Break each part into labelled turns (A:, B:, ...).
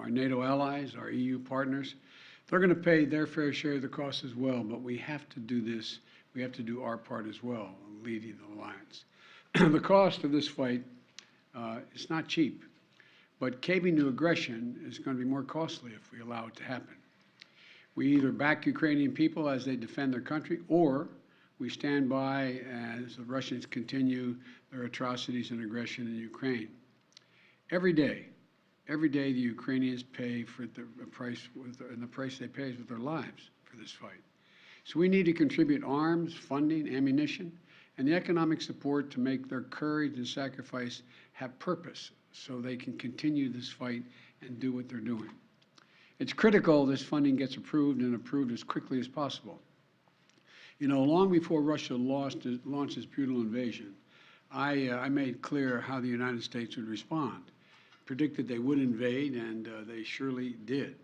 A: our NATO allies, our EU partners. They're going to pay their fair share of the cost as well, but we have to do this. We have to do our part as well, leading the alliance. The cost of this fight is not cheap, but caving to aggression is going to be more costly if we allow it to happen. We either back Ukrainian people as they defend their country, or we stand by as the Russians continue their atrocities and aggression in Ukraine. Every day the Ukrainians pay for the price, and the price they pay is with their lives for this fight. So we need to contribute arms, funding, ammunition, and the economic support to make their courage and sacrifice have purpose so they can continue this fight and do what they're doing. It's critical this funding gets approved and approved as quickly as possible. You know, long before Russia launched its brutal invasion, I made clear how the United States would respond. Predicted they would invade, and they surely did.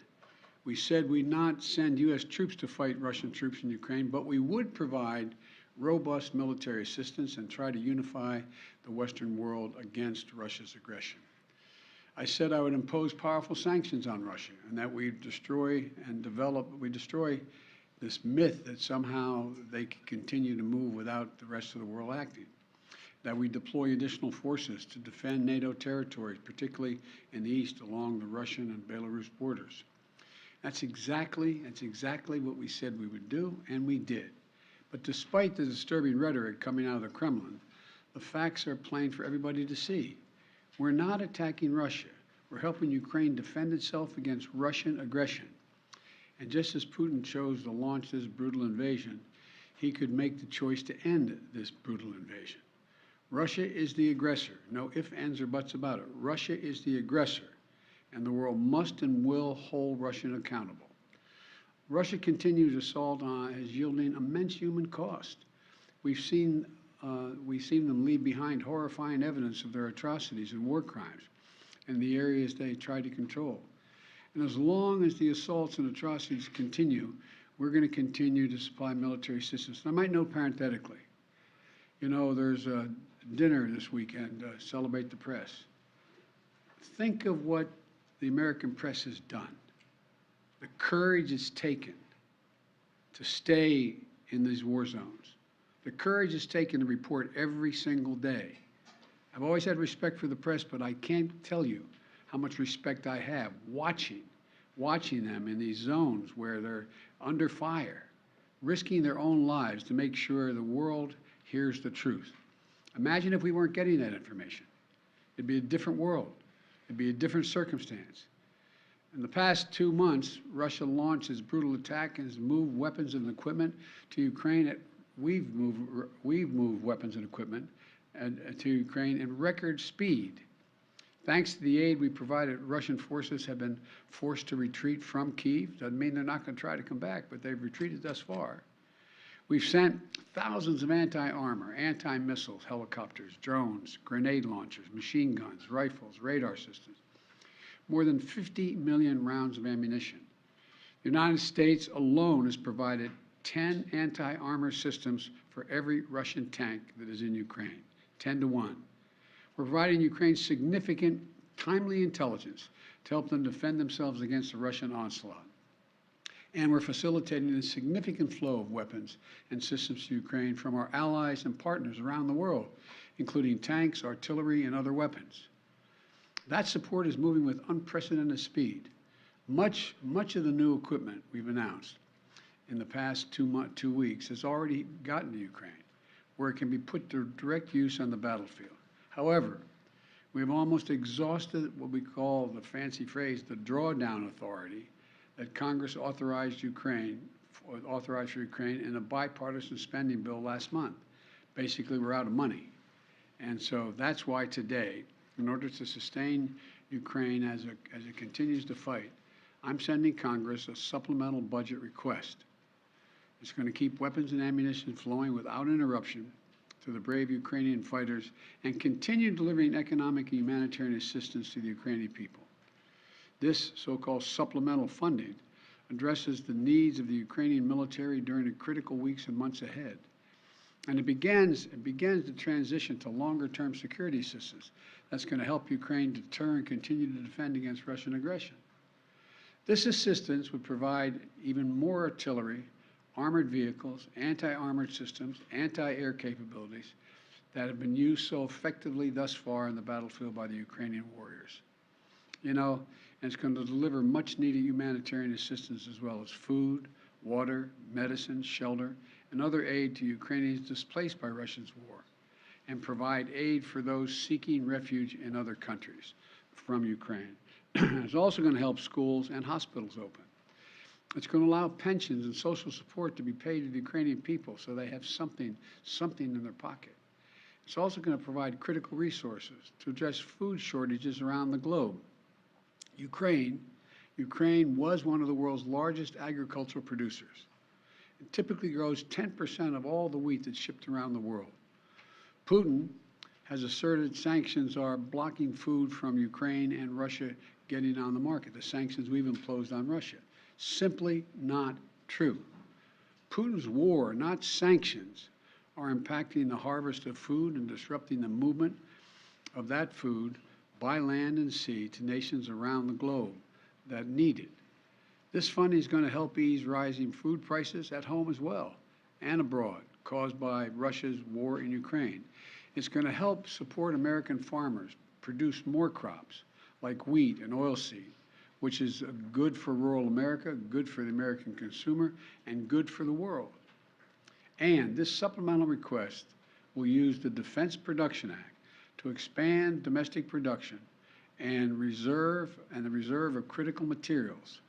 A: We said we'd not send U.S. troops to fight Russian troops in Ukraine, but we would provide robust military assistance and try to unify the Western world against Russia's aggression. I said I would impose powerful sanctions on Russia, and that we'd destroy this myth that somehow they could continue to move without the rest of the world acting. That we deploy additional forces to defend NATO territories, particularly in the east along the Russian and Belarus borders. That's exactly what we said we would do, and we did. But despite the disturbing rhetoric coming out of the Kremlin, the facts are plain for everybody to see. We're not attacking Russia. We're helping Ukraine defend itself against Russian aggression. And just as Putin chose to launch this brutal invasion, he could make the choice to end this brutal invasion. Russia is the aggressor. No ifs, ands, or buts about it. Russia is the aggressor, and the world must and will hold Russia accountable. Russia's continued assault is yielding immense human cost. We've seen them leave behind horrifying evidence of their atrocities and war crimes in the areas they try to control. And as long as the assaults and atrocities continue, we're going to continue to supply military assistance. And I might note parenthetically, you know, there's a dinner this weekend, Celebrate the Press. Think of what the American press has done, the courage it's taken to stay in these war zones, the courage it's taken to report every single day. I've always had respect for the press, but I can't tell you how much respect I have watching them in these zones where they're under fire, risking their own lives to make sure the world hears the truth. Imagine if we weren't getting that information. It'd be a different world. It'd be a different circumstance. In the past 2 months, Russia launched its brutal attack and has moved weapons and equipment to Ukraine. We've moved weapons and equipment to Ukraine in record speed. Thanks to the aid we provided, Russian forces have been forced to retreat from Kyiv. Doesn't mean they're not going to try to come back, but they've retreated thus far. We've sent thousands of anti-armor, anti-missiles, helicopters, drones, grenade launchers, machine guns, rifles, radar systems, more than 50 million rounds of ammunition. The United States alone has provided 10 anti-armor systems for every Russian tank that is in Ukraine, 10 to 1. We're providing Ukraine significant, timely intelligence to help them defend themselves against the Russian onslaught. And we're facilitating a significant flow of weapons and systems to Ukraine from our allies and partners around the world, including tanks, artillery, and other weapons. That support is moving with unprecedented speed. Much of the new equipment we've announced in the past 2 weeks has already gotten to Ukraine, where it can be put to direct use on the battlefield. However, we've almost exhausted what we call, the fancy phrase, the drawdown authority that Congress authorized for Ukraine in a bipartisan spending bill last month. Basically, we're out of money. And so that's why today, in order to sustain Ukraine as it continues to fight, I'm sending Congress a supplemental budget request. It's going to keep weapons and ammunition flowing without interruption to the brave Ukrainian fighters and continue delivering economic and humanitarian assistance to the Ukrainian people. This so-called supplemental funding addresses the needs of the Ukrainian military during the critical weeks and months ahead. And it begins the transition to longer-term security assistance that's going to help Ukraine deter and continue to defend against Russian aggression. This assistance would provide even more artillery, armored vehicles, anti-armored systems, anti-air capabilities that have been used so effectively thus far in the battlefield by the Ukrainian warriors. You know, and it's going to deliver much-needed humanitarian assistance as well as food, water, medicine, shelter, and other aid to Ukrainians displaced by Russia's war, and provide aid for those seeking refuge in other countries from Ukraine. It's also going to help schools and hospitals open. It's going to allow pensions and social support to be paid to the Ukrainian people so they have something in their pocket. It's also going to provide critical resources to address food shortages around the globe. Ukraine was one of the world's largest agricultural producers. It typically grows 10% of all the wheat that's shipped around the world. Putin has asserted sanctions are blocking food from Ukraine and Russia getting on the market, the sanctions we've imposed on Russia. Simply not true. Putin's war, not sanctions, are impacting the harvest of food and disrupting the movement of that food by land and sea to nations around the globe that need it. This funding is going to help ease rising food prices at home as well and abroad caused by Russia's war in Ukraine. It's going to help support American farmers produce more crops like wheat and oilseed, which is good for rural America, good for the American consumer, and good for the world. And this supplemental request will use the Defense Production Act to expand domestic production and the reserve of critical materials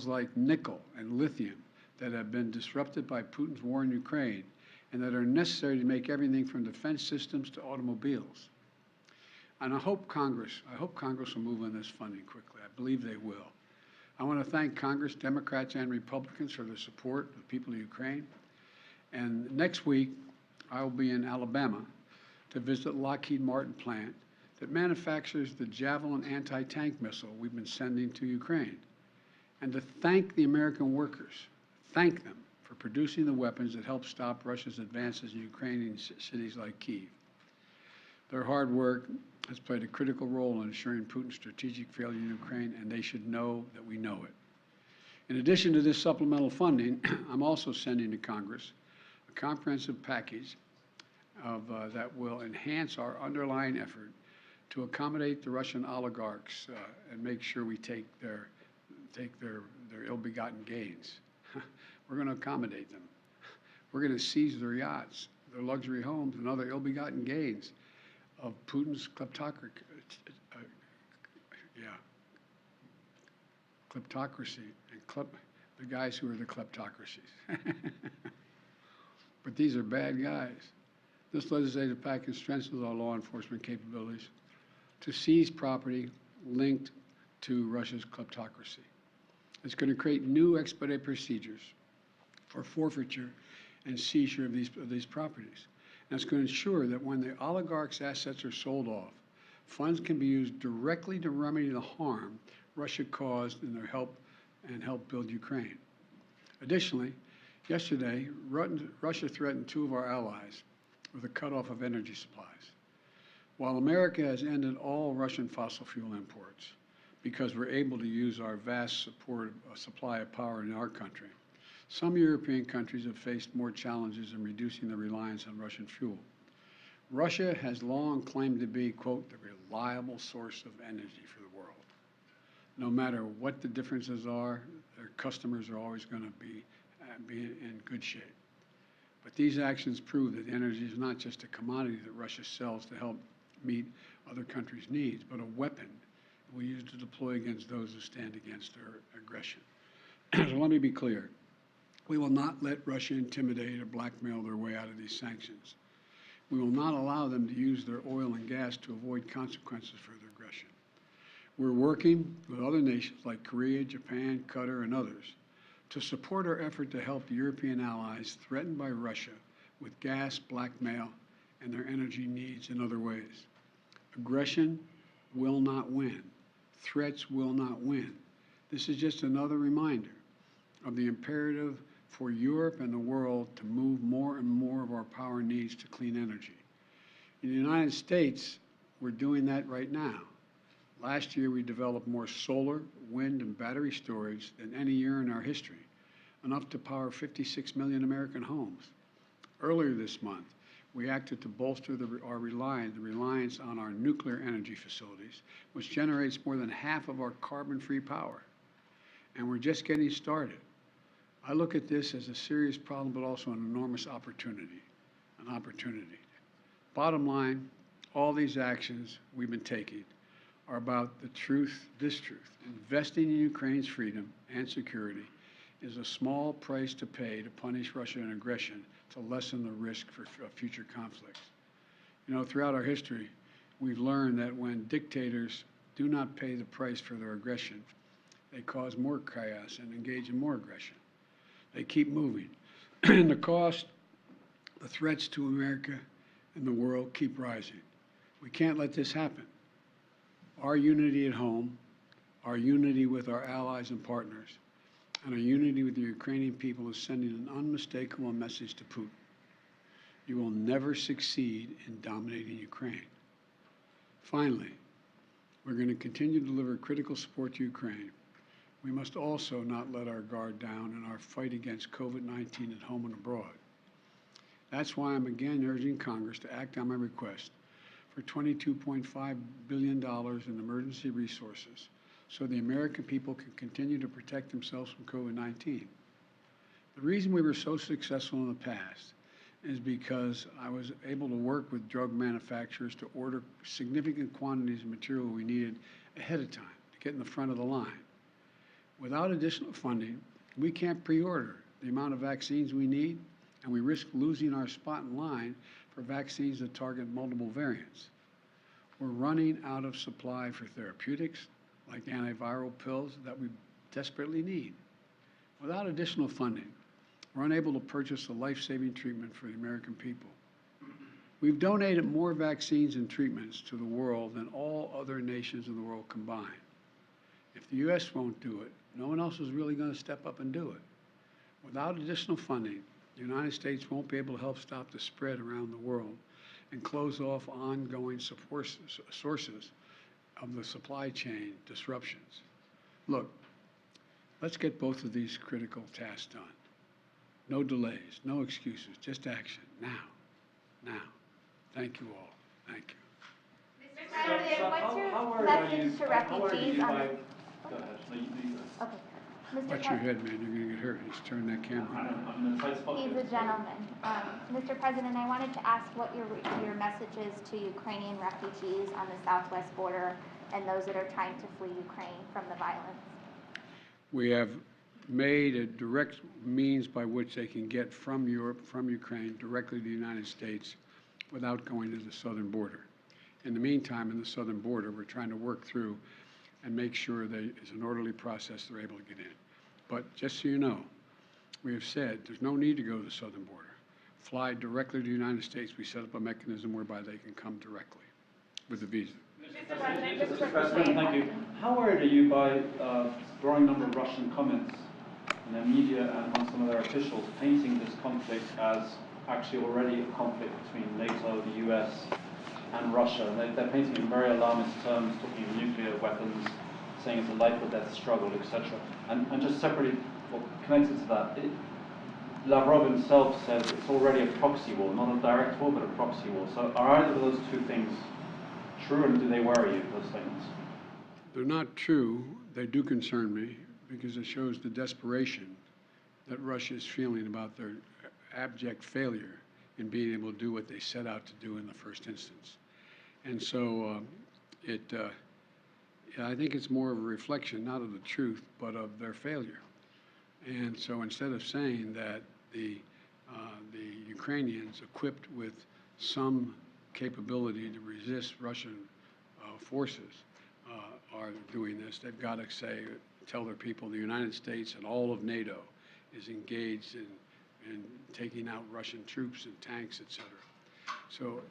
A: like nickel and lithium that have been disrupted by Putin's war in Ukraine and that are necessary to make everything from defense systems to automobiles. And I hope Congress will move on this funding quickly. I believe they will. I want to thank Congress, Democrats and Republicans, for their support of the people of Ukraine. And next week, I will be in Alabama to visit Lockheed Martin plant that manufactures the Javelin anti-tank missile we've been sending to Ukraine, and to thank the American workers, thank them for producing the weapons that help stop Russia's advances in Ukrainian cities like Kyiv. Their hard work has played a critical role in ensuring Putin's strategic failure in Ukraine, and they should know that we know it. In addition to this supplemental funding, I'm also sending to Congress a comprehensive package that will enhance our underlying effort to accommodate the Russian oligarchs and make sure we take their ill-begotten gains. We're going to accommodate them. We're going to seize their yachts, their luxury homes, and other ill-begotten gains of Putin's kleptocracy and the guys who are the kleptocracies. But these are bad guys. This legislative package strengthens our law enforcement capabilities to seize property linked to Russia's kleptocracy. It's going to create new expedited procedures for forfeiture and seizure of these properties. And it's going to ensure that when the oligarchs' assets are sold off, funds can be used directly to remedy the harm Russia caused in their help build Ukraine. Additionally, yesterday, Russia threatened two of our allies with a cutoff of energy supplies. While America has ended all Russian fossil fuel imports because we're able to use our vast supply of power in our country, some European countries have faced more challenges in reducing their reliance on Russian fuel. Russia has long claimed to be, quote, the reliable source of energy for the world. No matter what the differences are, their customers are always going to be in good shape. But these actions prove that energy is not just a commodity that Russia sells to help meet other countries' needs, but a weapon we use to deploy against those who stand against their aggression. So let me be clear. We will not let Russia intimidate or blackmail their way out of these sanctions. We will not allow them to use their oil and gas to avoid consequences for their aggression. We're working with other nations like Korea, Japan, Qatar, and others to support our effort to help European allies threatened by Russia with gas, blackmail, and their energy needs in other ways. Aggression will not win. Threats will not win. This is just another reminder of the imperative for Europe and the world to move more and more of our power needs to clean energy. In the United States, we're doing that right now. Last year, we developed more solar, wind, and battery storage than any year in our history, enough to power 56 million American homes. Earlier this month, we acted to bolster the reliance on our nuclear energy facilities, which generates more than half of our carbon-free power. And we're just getting started. I look at this as a serious problem, but also an enormous opportunity, Bottom line, all these actions we've been taking are about this truth. Investing in Ukraine's freedom and security is a small price to pay to punish Russian aggression to lessen the risk for future conflicts. You know, throughout our history, we've learned that when dictators do not pay the price for their aggression, they cause more chaos and engage in more aggression. They keep moving. And the threats to America and the world keep rising. We can't let this happen. Our unity at home, our unity with our allies and partners, and our unity with the Ukrainian people is sending an unmistakable message to Putin. You will never succeed in dominating Ukraine. Finally, we're going to continue to deliver critical support to Ukraine. We must also not let our guard down in our fight against COVID-19 at home and abroad. That's why I'm again urging Congress to act on my request for $22.5 billion in emergency resources so the American people can continue to protect themselves from COVID-19. The reason we were so successful in the past is because I was able to work with drug manufacturers to order significant quantities of material we needed ahead of time to get in the front of the line. Without additional funding, we can't pre-order the amount of vaccines we need, and we risk losing our spot in line for vaccines that target multiple variants. We're running out of supply for therapeutics, like antiviral pills that we desperately need. Without additional funding, we're unable to purchase a life-saving treatment for the American people. We've donated more vaccines and treatments to the world than all other nations in the world combined. If the U.S. won't do it, no one else is really going to step up and do it. Without additional funding, the United States won't be able to help stop the spread around the world and close off ongoing sources of the supply chain disruptions. Look, let's get both of these critical tasks done. No delays, no excuses, just action, now. Thank you all. Thank you.
B: Mr. President, what's your message to refugees on the...
C: Go ahead. No, you go.
B: Okay. Mr.
A: Watch your head, man. You're going to get hurt. Just turn that camera on.
C: I'm in a tight spot.
B: He's a gentleman. Mr. President, I wanted to ask what your message is to Ukrainian refugees on the southwest border and those that are trying to flee Ukraine from the violence.
A: We have made a direct means by which they can get from Europe, from Ukraine, directly to the United States without going to the southern border. In the meantime, in the southern border, we're trying to work through and make sure it's an orderly process they're able to get in. But just so you know, we have said there's no need to go to the southern border. Fly directly to the United States. We set up a mechanism whereby they can come directly with a visa.
C: Mr. President, thank you. How worried are you by a growing number of Russian comments in the media and among some of their officials painting this conflict as actually already a conflict between NATO, the US, and Russia? And they're painting it in very alarmist terms, talking of nuclear weapons, saying it's a life or death struggle, etc. And just separately, or connected to that, Lavrov himself says it's already a proxy war, not a direct war, but a proxy war. So are either of those two things true, and do they worry you, those statements?
A: They're not true. They do concern me because it shows the desperation that Russia is feeling about their abject failure in being able to do what they set out to do in the first instance. And so I think it's more of a reflection, not of the truth, but of their failure. And so instead of saying that the Ukrainians equipped with some capability to resist Russian forces are doing this, they've got to tell their people the United States and all of NATO is engaged in taking out Russian troops and tanks, etc. So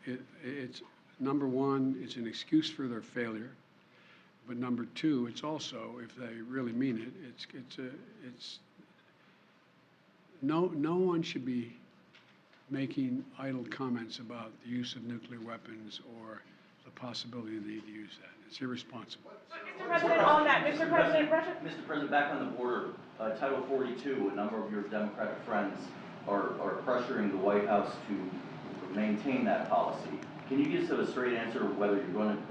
A: it's number one, it's an excuse for their failure. But number two, it's also, if they really mean it, no one should be making idle comments about the use of nuclear weapons or the possibility of the need to use that. It's irresponsible.
D: Mr. President, on that, Mr. President,
E: Mr. President, back on the border, Title 42, a number of your Democratic friends are pressuring the White House to maintain that policy. Can you give us a straight answer of whether you're going to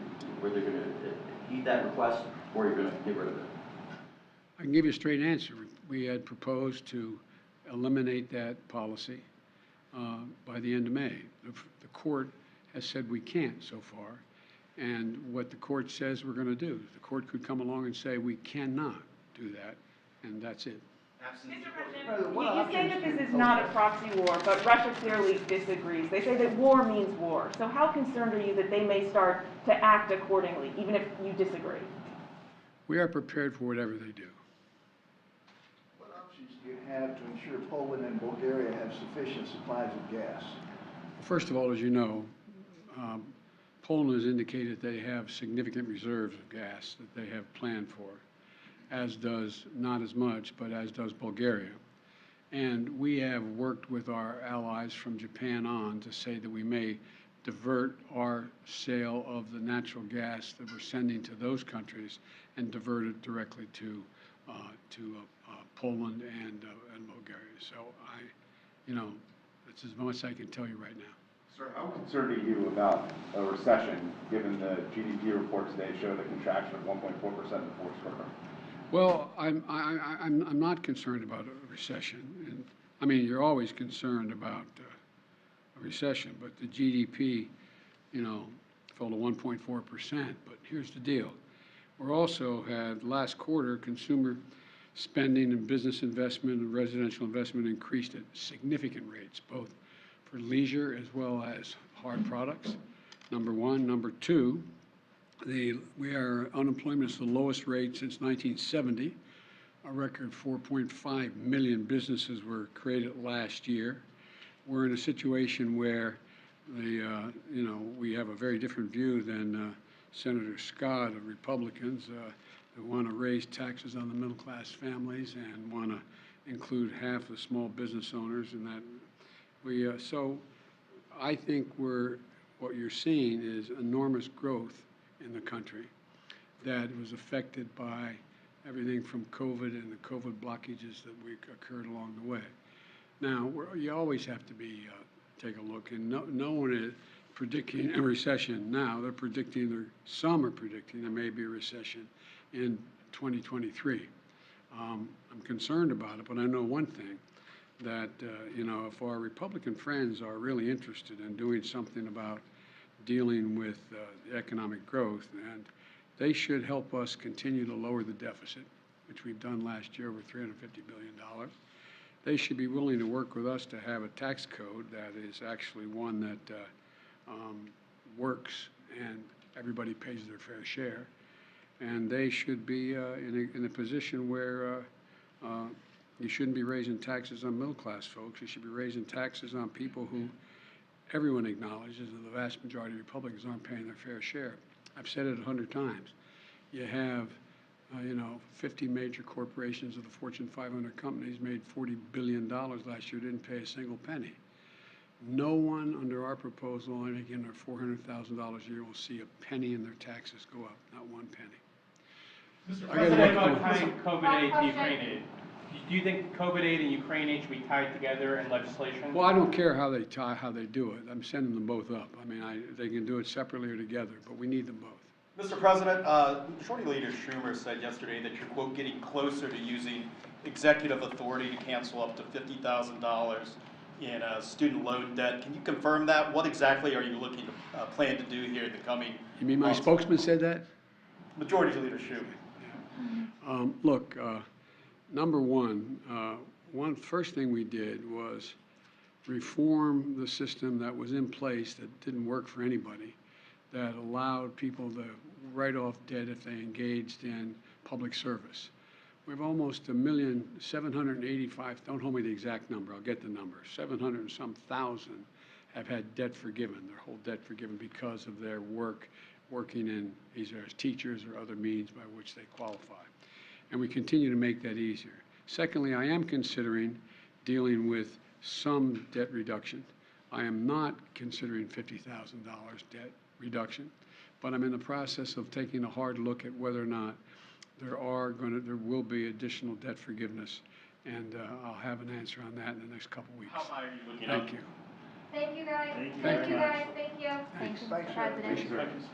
E: heed that request or you're going to get rid of it?
A: I can give you a straight answer. We had proposed to eliminate that policy by the end of May. The court has said we can't so far. And what the court says we're going to do, the court could come along and say we cannot do that, and that's it.
D: Mr. President, you say that this is not a proxy war, but Russia clearly disagrees. They say that war means war. So how concerned are you that they may start to act accordingly, even if you disagree?
A: We are prepared for whatever they do.
F: What options do you have to ensure Poland and Bulgaria have sufficient supplies of gas?
A: First of all, as you know, Poland has indicated they have significant reserves of gas that they have planned for, as does, not as much, but as does Bulgaria. And we have worked with our allies from Japan on to say that we may divert our sale of the natural gas that we're sending to those countries and divert it directly to Poland and Bulgaria. So that's as much as I can tell you right now.
G: Sir, how concerned are you about a recession, given the GDP report today showed a contraction of 1.4% in the fourth quarter?
A: Well, I'm not concerned about a recession. And, I mean, you're always concerned about a recession, but the GDP, fell to 1.4%. But here's the deal. We also had last quarter consumer spending and business investment and residential investment increased at significant rates, both for leisure as well as hard products, number one. Number two, unemployment is the lowest rate since 1970. A record 4.5 million businesses were created last year. We're in a situation where we have a very different view than Senator Scott of Republicans that want to raise taxes on the middle-class families and want to include half the small business owners in that. So I think what you're seeing is enormous growth in the country that was affected by everything from COVID and the COVID blockages that occurred along the way. Now, you always have to take a look, and no one is predicting a recession now. They're predicting, some are predicting there may be a recession in 2023. I'm concerned about it, but I know one thing, that if our Republican friends are really interested in doing something about dealing with the economic growth, and they should help us continue to lower the deficit, which we've done last year over $350 billion. They should be willing to work with us to have a tax code that is actually one that works and everybody pays their fair share. And they should be in a position where you shouldn't be raising taxes on middle-class folks. You should be raising taxes on people who everyone acknowledges that the vast majority of Republicans aren't paying their fair share. I've said it 100 times. You have, 50 major corporations of the Fortune 500 companies made $40 billion last year, didn't pay a single penny. No one under our proposal, making their $400,000 a year, will see a penny in their taxes go up, not one penny.
H: Mr. President, about tying COVID aid to Ukraine aid. Do you think COVID aid and Ukraine aid should be tied together in legislation?
A: Well, I don't care how they do it. I'm sending them both up. I mean, they can do it separately or together, but we need them both.
I: Mr. President, Majority Leader Schumer said yesterday that you're, quote, getting closer to using executive authority to cancel up to $50,000 in student loan debt. Can you confirm that? What exactly are you looking to plan to do here in the coming months?
A: You mean my spokesman said that?
I: Majority Leader Schumer.
A: Look, number one, first thing we did was reform the system that was in place that didn't work for anybody, that allowed people to write off debt if they engaged in public service. We have almost 1,785,000, don't hold me the exact number, I'll get the number, 700 and some thousand have had debt forgiven, their whole debt forgiven because of their working in either as teachers or other means by which they qualify. And we continue to make that easier. Secondly, I am considering dealing with some debt reduction. I am not considering $50,000 debt reduction, but I'm in the process of taking a hard look at whether or not there will be additional debt forgiveness, and I'll have an answer on that in the next couple weeks.
I: How high are you looking
A: Thank
I: at?
A: you.
B: Thank you, guys.
I: Thank you
B: Thank
I: very
B: you,
I: much.
B: guys. Thank you. Thank you,
F: Thanks,
B: Mr.
F: sir.
B: President.
I: Thank you, Mr. President.